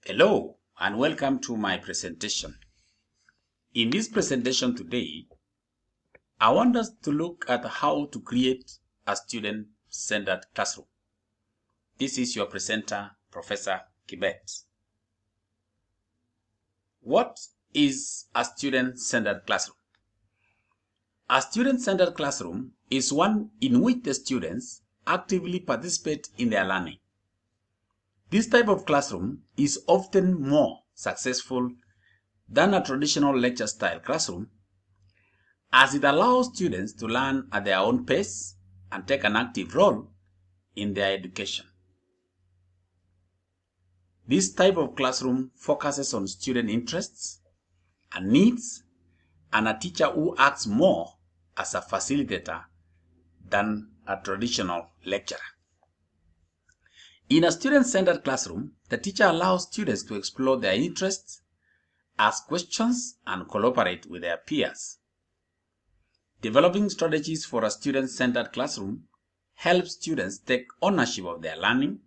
Hello and welcome to my presentation. In this presentation today, I want us to look at how to create a student-centered classroom. This is your presenter, Professor Kibet. What is a student-centered classroom? A student-centered classroom is one in which the students actively participate in their learning. This type of classroom is often more successful than a traditional lecture-style classroom, as it allows students to learn at their own pace and take an active role in their education. This type of classroom focuses on student interests and needs, and a teacher who acts more as a facilitator than a traditional lecturer. In a student-centered classroom, the teacher allows students to explore their interests, ask questions, and cooperate with their peers. Developing strategies for a student-centered classroom helps students take ownership of their learning,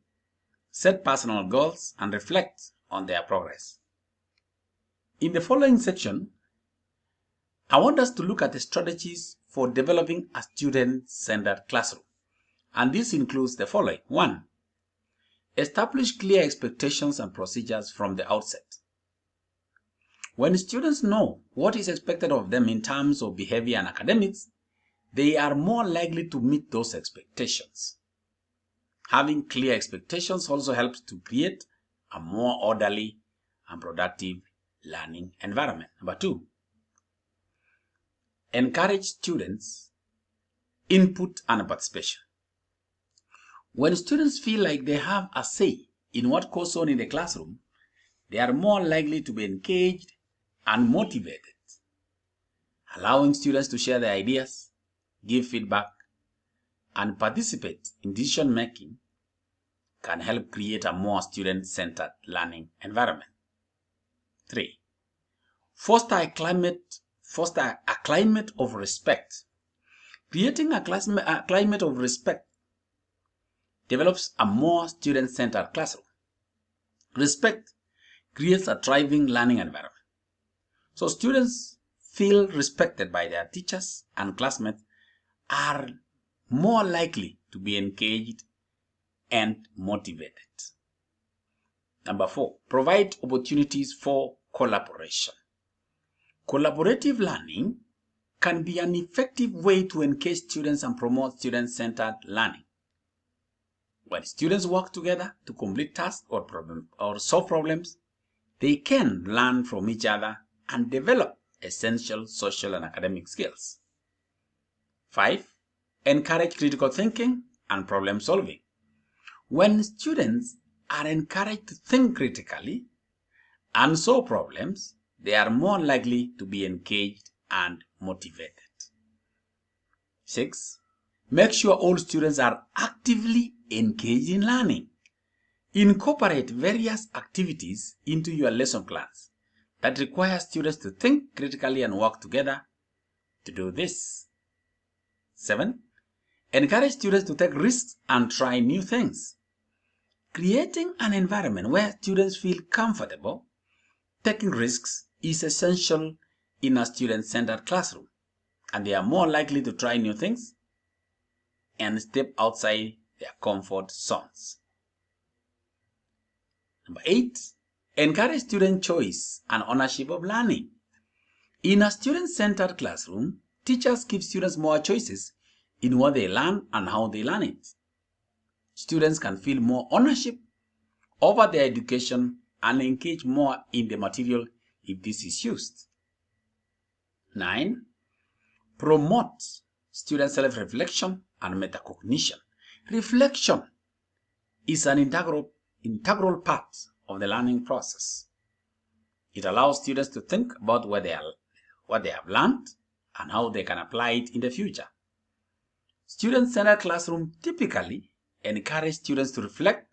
set personal goals, and reflect on their progress. In the following section, I want us to look at the strategies for developing a student-centered classroom. And this includes the following. 1. Establish clear expectations and procedures from the outset. When students know what is expected of them in terms of behavior and academics, they are more likely to meet those expectations. Having clear expectations also helps to create a more orderly and productive learning environment. Number 2, encourage students' input and participation. When students feel like they have a say in what goes on in the classroom, they are more likely to be engaged and motivated. Allowing students to share their ideas, give feedback, and participate in decision making can help create a more student-centered learning environment. 3. Foster a climate of respect. Creating a climate of respect develops a more student-centered classroom. Respect creates a thriving learning environment. So students feel respected by their teachers, and classmates are more likely to be engaged and motivated. Number 4, provide opportunities for collaboration. Collaborative learning can be an effective way to engage students and promote student-centered learning. When students work together to complete tasks or solve problems, they can learn from each other and develop essential social and academic skills. 5, encourage critical thinking and problem solving. When students are encouraged to think critically and solve problems, they are more likely to be engaged and motivated. 6, make sure all students are actively engaged in learning. Incorporate various activities into your lesson plans that require students to think critically and work together to do this. 7, encourage students to take risks and try new things. Creating an environment where students feel comfortable taking risks is essential in a student-centered classroom, and they are more likely to try new things and step outside their comfort zones. Number 8, encourage student choice and ownership of learning. In a student-centered classroom, teachers give students more choices in what they learn and how they learn it. Students can feel more ownership over their education and engage more in the material if this is used. 9, promote student self-reflection and metacognition. Reflection is an integral part of the learning process. It allows students to think about what they have learned and how they can apply it in the future. Student-centered classrooms typically encourage students to reflect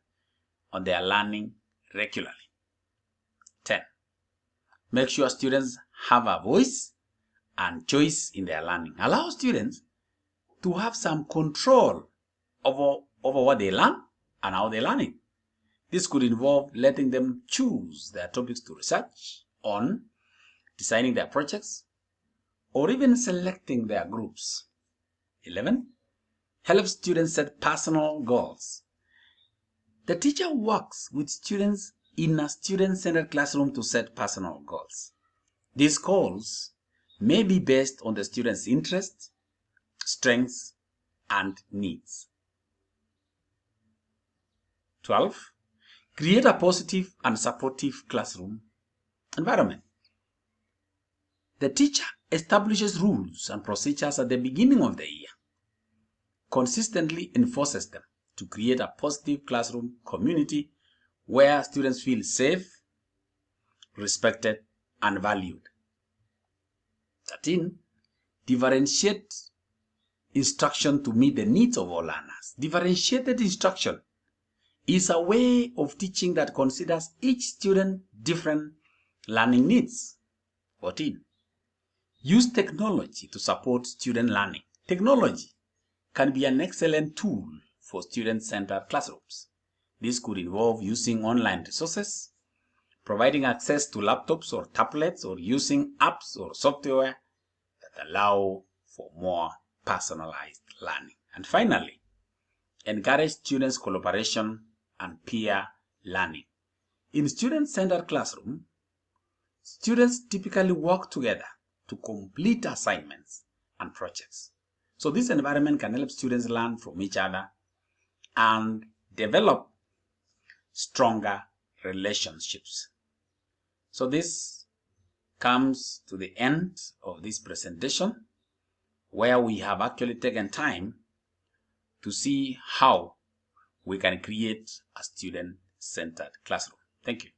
on their learning regularly. 10, make sure students have a voice and choice in their learning. Allow students to have some control over what they learn and how they learn it. This could involve letting them choose their topics to research on, designing their projects, or even selecting their groups. 11. Help students set personal goals. The teacher works with students in a student-centered classroom to set personal goals. These goals may be based on the student's interests, strengths, and needs. 12. Create a positive and supportive classroom environment. The teacher establishes rules and procedures at the beginning of the year, consistently enforces them to create a positive classroom community where students feel safe, respected, and valued. 13. Differentiate instruction to meet the needs of all learners. Differentiated instruction is a way of teaching that considers each student's different learning needs. 14. Use technology to support student learning. Technology can be an excellent tool for student-centered classrooms. This could involve using online resources, providing access to laptops or tablets, or using apps or software that allow for more personalized learning. And finally, encourage students' collaboration and peer learning. In student-centered classroom, students typically work together to complete assignments and projects. So this environment can help students learn from each other and develop stronger relationships. So this comes to the end of this presentation, where we have actually taken time to see how we can create a student-centered classroom. Thank you.